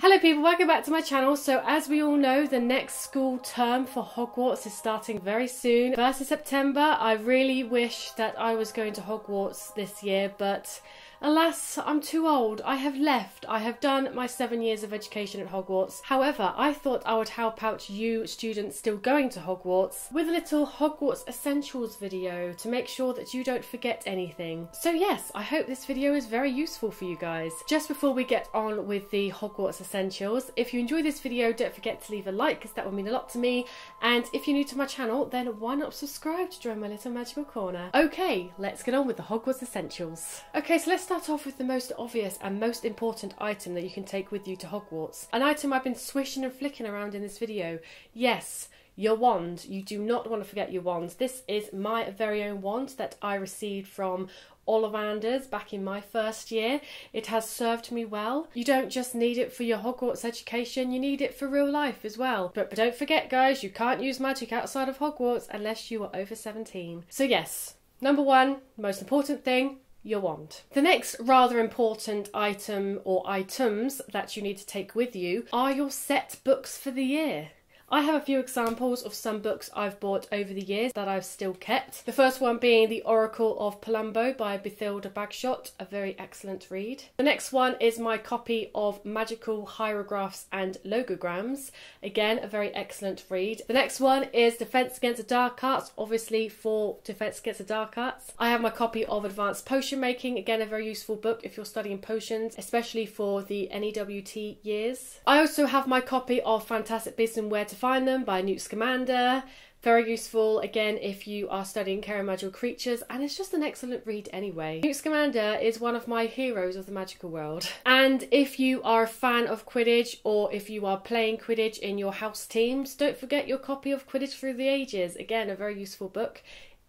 Hello people, welcome back to my channel. So as we all know, the next school term for Hogwarts is starting very soon. 1st of September. I really wish that I was going to Hogwarts this year, but alas, I'm too old. I have left. I have done my 7 years of education at Hogwarts. However, I thought I would help out you students still going to Hogwarts with a little Hogwarts Essentials video to make sure that you don't forget anything. So yes, I hope this video is very useful for you guys. Just before we get on with the Hogwarts Essentials, if you enjoy this video, don't forget to leave a like because that would mean a lot to me. And if you're new to my channel, then why not subscribe to join my little magical corner? Okay, let's get on with the Hogwarts Essentials. Okay, so let's start off with the most obvious and most important item that you can take with you to Hogwarts. An item I've been swishing and flicking around in this video. Yes, your wand. You do not want to forget your wand. This is my very own wand that I received from Ollivanders back in my first year. It has served me well. You don't just need it for your Hogwarts education, you need it for real life as well. But don't forget guys, you can't use magic outside of Hogwarts unless you are over 17. So yes, number one, most important thing, your wand. The next rather important item or items that you need to take with you are your set books for the year. I have a few examples of some books I've bought over the years that I've still kept. The first one being The Oracle of Palumbo by Bathilda Bagshot, a very excellent read. The next one is my copy of Magical Hierographs and Logograms, again a very excellent read. The next one is Defense Against the Dark Arts, obviously for Defense Against the Dark Arts. I have my copy of Advanced Potion Making, again a very useful book if you're studying potions, especially for the NEWT years. I also have my copy of Fantastic Beasts and Where to Find Them by Newt Scamander. Very useful, again, if you are studying Care and Magical Creatures, and it's just an excellent read anyway. Newt Scamander is one of my heroes of the magical world. And if you are a fan of Quidditch, or if you are playing Quidditch in your house teams, don't forget your copy of Quidditch Through the Ages. Again, a very useful book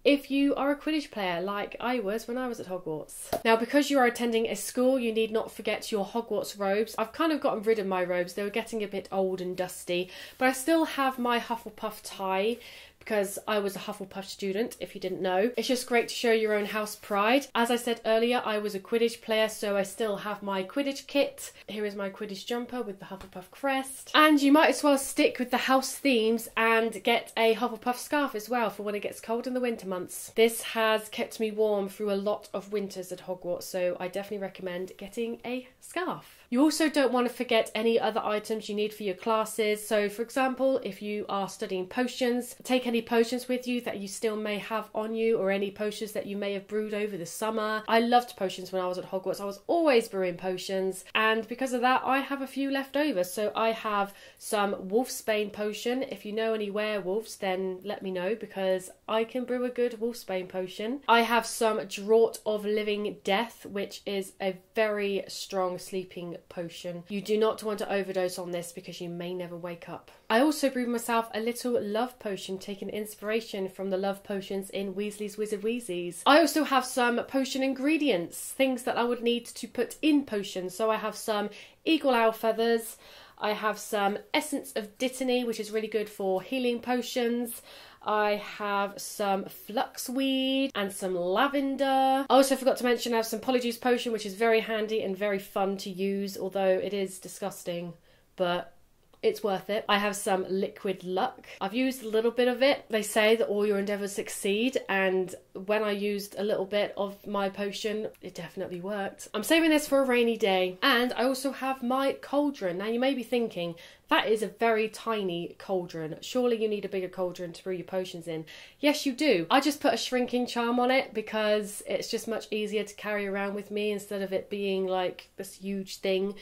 if you are a Quidditch player like I was when I was at Hogwarts. Now, because you are attending a school, you need not forget your Hogwarts robes. I've kind of gotten rid of my robes. They were getting a bit old and dusty, but I still have my Hufflepuff tie because I was a Hufflepuff student, if you didn't know. It's just great to show your own house pride. As I said earlier, I was a Quidditch player, so I still have my Quidditch kit. Here is my Quidditch jumper with the Hufflepuff crest. And you might as well stick with the house themes and get a Hufflepuff scarf as well for when it gets cold in the winter months. This has kept me warm through a lot of winters at Hogwarts, so I definitely recommend getting a scarf. You also don't want to forget any other items you need for your classes. So for example, if you are studying potions, take any potions with you that you still may have on you, or any potions that you may have brewed over the summer. I loved potions when I was at Hogwarts. I was always brewing potions, and because of that I have a few left over. So I have some Wolfsbane potion. If you know any werewolves, then let me know because I can brew a good Wolfsbane potion. I have some Draught of Living Death, which is a very strong sleeping potion. You do not want to overdose on this because you may never wake up. I also brewed myself a little love potion, taking inspiration from the love potions in Weasley's Wizard Wheezes. I also have some potion ingredients, things that I would need to put in potions. So I have some eagle owl feathers, I have some essence of dittany, which is really good for healing potions. I have some fluxweed and some lavender. I also forgot to mention I have some polyjuice potion, which is very handy and very fun to use, although it is disgusting, but it's worth it. I have some liquid luck. I've used a little bit of it. They say that all your endeavours succeed, and when I used a little bit of my potion, it definitely worked. I'm saving this for a rainy day. And I also have my cauldron. Now you may be thinking, that is a very tiny cauldron. Surely you need a bigger cauldron to brew your potions in. Yes, you do. I just put a shrinking charm on it because it's just much easier to carry around with me instead of it being like this huge thing.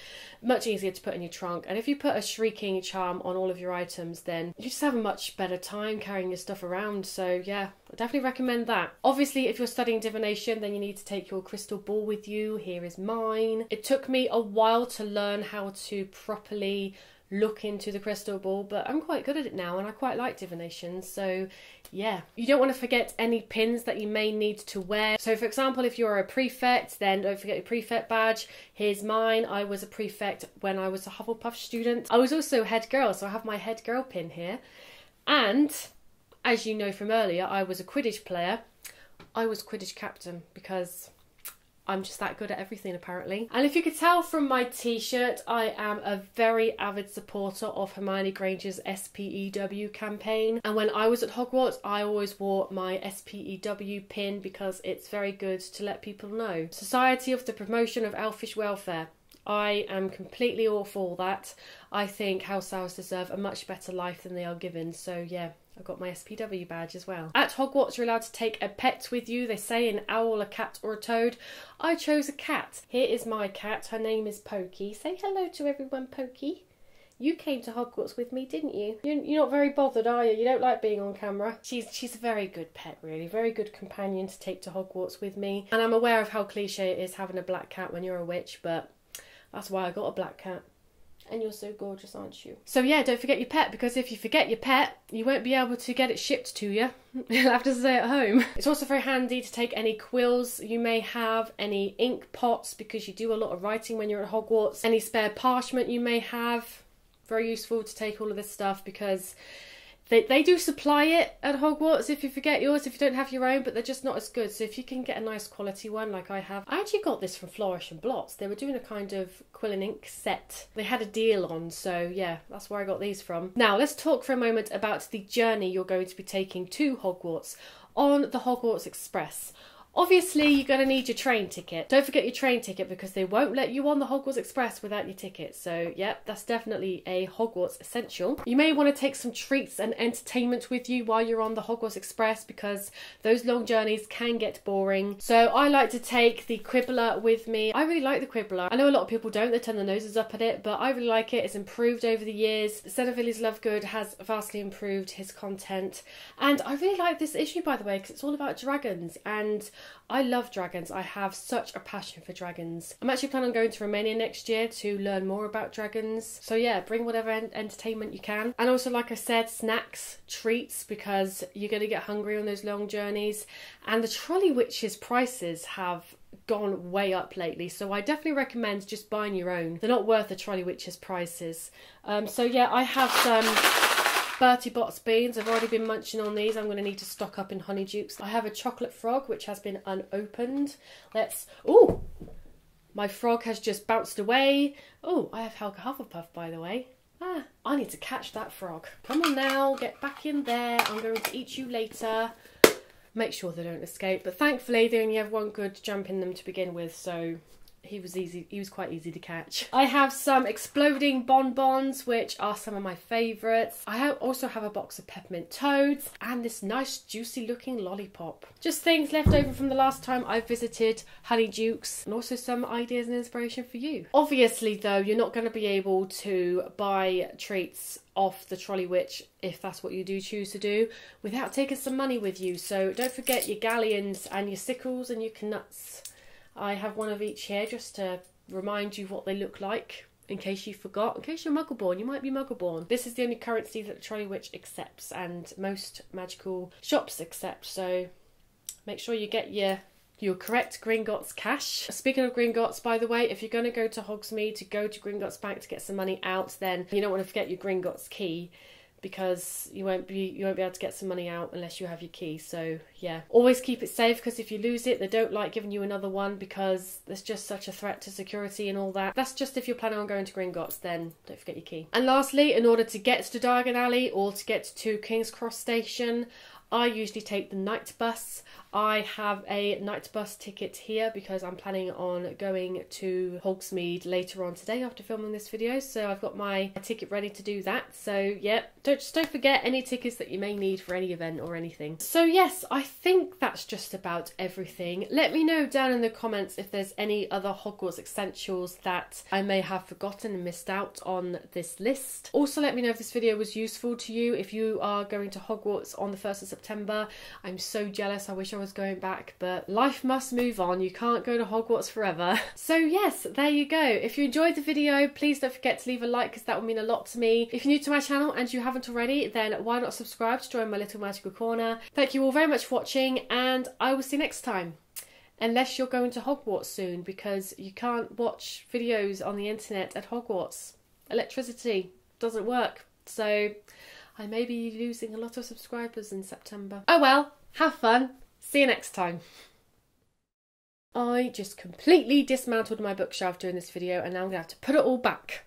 Much easier to put in your trunk. And if you put a shrinking charm on all of your items, then you just have a much better time carrying your stuff around. So yeah, I definitely recommend that. Obviously, if you're studying divination, then you need to take your crystal ball with you. Here is mine. It took me a while to learn how to properly look into the crystal ball, but I'm quite good at it now and I quite like divination, so yeah. You don't want to forget any pins that you may need to wear. So for example, if you're a prefect, then don't forget your prefect badge. Here's mine. I was a prefect when I was a Hufflepuff student. I was also head girl, so I have my head girl pin here. And as you know from earlier, I was a Quidditch player. I was Quidditch captain because I'm just that good at everything apparently. And if you could tell from my t-shirt, I am a very avid supporter of Hermione Granger's SPEW campaign. And when I was at Hogwarts, I always wore my SPEW pin because it's very good to let people know. Society of the Promotion of Elfish Welfare. I am completely all for that. I think house owls deserve a much better life than they are given. So yeah, I've got my SPW badge as well. At Hogwarts, you're allowed to take a pet with you. They say an owl, a cat or a toad. I chose a cat. Here is my cat. Her name is Pokey. Say hello to everyone, Pokey. You came to Hogwarts with me, didn't you? You're not very bothered, are you? You don't like being on camera. She's a very good pet, really. Very good companion to take to Hogwarts with me. And I'm aware of how cliche it is having a black cat when you're a witch, but that's why I got a black cat. And you're so gorgeous, aren't you? So yeah, don't forget your pet, because if you forget your pet, you won't be able to get it shipped to you. You'll have to stay at home. It's also very handy to take any quills you may have, any ink pots, because you do a lot of writing when you're at Hogwarts, any spare parchment you may have. Very useful to take all of this stuff, because they do supply it at Hogwarts if you forget yours, if you don't have your own, but they're just not as good. So if you can get a nice quality one like I have. I actually got this from Flourish and Blots. They were doing a kind of quill and ink set. They had a deal on, so yeah, that's where I got these from. Now let's talk for a moment about the journey you're going to be taking to Hogwarts on the Hogwarts Express. Obviously, you're going to need your train ticket. Don't forget your train ticket, because they won't let you on the Hogwarts Express without your ticket. So, yep, that's definitely a Hogwarts essential. You may want to take some treats and entertainment with you while you're on the Hogwarts Express, because those long journeys can get boring. So, I like to take the Quibbler with me. I really like the Quibbler. I know a lot of people don't. They turn their noses up at it, but I really like it. It's improved over the years. Senevilli's Lovegood has vastly improved his content. And I really like this issue, by the way, because it's all about dragons. And I love dragons. I have such a passion for dragons. I'm actually planning on going to Romania next year to learn more about dragons. So yeah, bring whatever entertainment you can. And also, like I said, snacks, treats, because you're going to get hungry on those long journeys. And the Trolley Witches prices have gone way up lately, so I definitely recommend just buying your own. They're not worth the Trolley Witches prices. So yeah, I have some Bertie Bott's beans. I've already been munching on these. I'm going to need to stock up in Honeydukes. I have a chocolate frog which has been unopened. Ooh! My frog has just bounced away. Oh, I have Helga Hufflepuff, by the way. I need to catch that frog. Come on now, get back in there. I'm going to eat you later. Make sure they don't escape. But thankfully, they only have one good jump in them to begin with, so he was quite easy to catch. I have some exploding bonbons, which are some of my favourites. I also have a box of peppermint toads and this nice juicy looking lollipop. Just things left over from the last time I visited Honeydukes, and also some ideas and inspiration for you. Obviously though, you're not going to be able to buy treats off the Trolley Witch, if that's what you do choose to do, without taking some money with you. So don't forget your galleons and your sickles and your knuts. I have one of each here just to remind you what they look like, in case you forgot. In case you're Muggleborn, you might be Muggleborn. This is the only currency that the Trolley Witch accepts, and most magical shops accept, so make sure you get your correct Gringotts cash. Speaking of Gringotts, by the way, if you're going to go to Hogsmeade to go to Gringotts Bank to get some money out, then you don't want to forget your Gringotts key, because you won't be able to get some money out unless you have your key. So yeah, always keep it safe, because if you lose it, they don't like giving you another one, because there's just such a threat to security and all that. That's just if you're planning on going to Gringotts, then don't forget your key. And lastly, in order to get to Diagon Alley or to get to King's Cross Station, I usually take the night bus. I have a night bus ticket here because I'm planning on going to Hogsmeade later on today after filming this video, so I've got my ticket ready to do that. So yeah, don't forget any tickets that you may need for any event or anything. So yes, I think that's just about everything. Let me know down in the comments if there's any other Hogwarts essentials that I may have forgotten and missed out on this list. Also let me know if this video was useful to you. If you are going to Hogwarts on the 1st of September, I'm so jealous. I wish I was going back, but life must move on. You can't go to Hogwarts forever. So yes, there you go. If you enjoyed the video, please don't forget to leave a like, because that would mean a lot to me. If you're new to my channel and you haven't already, then why not subscribe to join my little magical corner. Thank you all very much for watching, and I will see you next time. Unless you're going to Hogwarts soon, because you can't watch videos on the internet at Hogwarts. Electricity doesn't work, so I may be losing a lot of subscribers in September. Oh well, have fun. See you next time. I just completely dismantled my bookshelf during this video and now I'm going to have to put it all back.